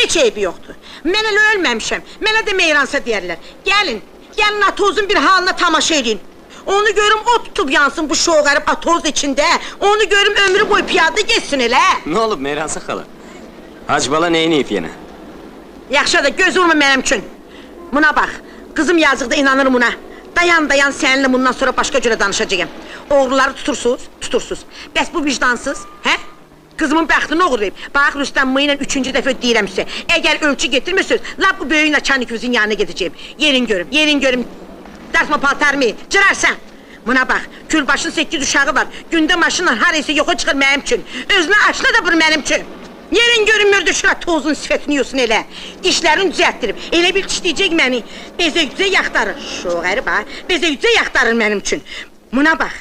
heç eybi yoxdur. Mən elə ölməmişəm, mənə də meyransa deyərlər. Gəlin, gəlin Atozun bir halına tamaşa edin. Onu görüm o tutub yansın bu şoğarıb Atoz içində. Onu görüm ömrü boyu piyada geçsin elə. Ne olub Meyransa xala? Hacı bala neyin eyip yenə? Yaxşı da göz vurma mənim üçün. Buna bax, qızım yazıqda inanır buna. Dayan dayan səninlə bundan sonra başqa cürə danışacağım. Oğruları tutursuz, tutursuz. Bəs bu vicdansız, hə? Qızımın bəxtini oğurlayıb. Bax Rüstəm Mı ilə 3-cü dəfə deyirəm sizə. Əgər ölçü getirmirsiniz, lap bu böyük naçarnikinizin yanına gedəcəyim. Yerin görüm. Dərsmə paltarımı, cırarsan. Buna bax, Külbaşın 8 uşağı var. Gündə maşınla haraysa yoxa çıxır mənim üçün. Özünü aşla da bur mənim üçün. Yerin görünmürdü şuna tozun sifətini yosun elə. Dişlərini düzəltdirib, elə bil dişləyəcək məni. Bezə-güzə yaxtarır. Şoğarı bax, bezə-güzə yaxtarır mənim üçün. Buna bax,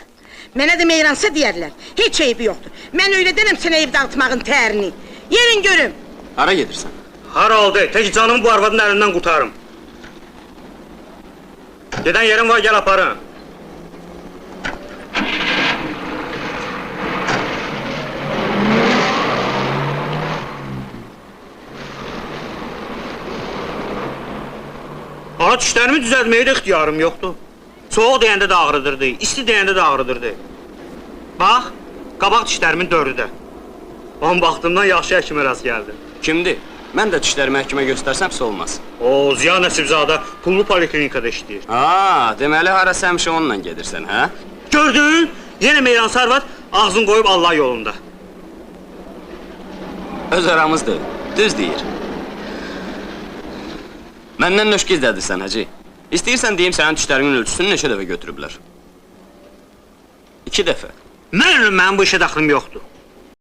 mənə də meyransa deyərlər. Heç eybi yoxdur. Mən öyle denəm sənə evdə atmağın tərini. Yerin görüm. Hara gedirsən? Hara oldu, tek canımı bu arvadın əlindən qurtarım. Gedən yerim var, gel aparın. Ana dişlərimi düzəltməyə də ixtiyarım yoxdur. Soğuk deyəndə də ağrıdırdı, isti deyəndə də ağrıdırdı. Bax, qabaq dişlərimin dördü də. Onun vaxtımdan yaxşı həkimə rast gəldi. Kimdir? Mən də dişlərimi həkimə göstərsəm pis olmaz. O, Ziya Nəsibzadə pullu poliklinikada işləyir. Aa, deməli harasa həmişə onunla gedirsən, hə? Gördün? Yenə Meyransa arvad ağzını qoyub Allah yolunda. Öz aramızdır, düz deyir. Məndən nöş gizlədirsən, hacı. İstəyirsən deyim sənin dişlərinin ölçüsünü neçə dəfə götürüblər? 2 dəfə. Mənim bu işə daxilım yoxdur.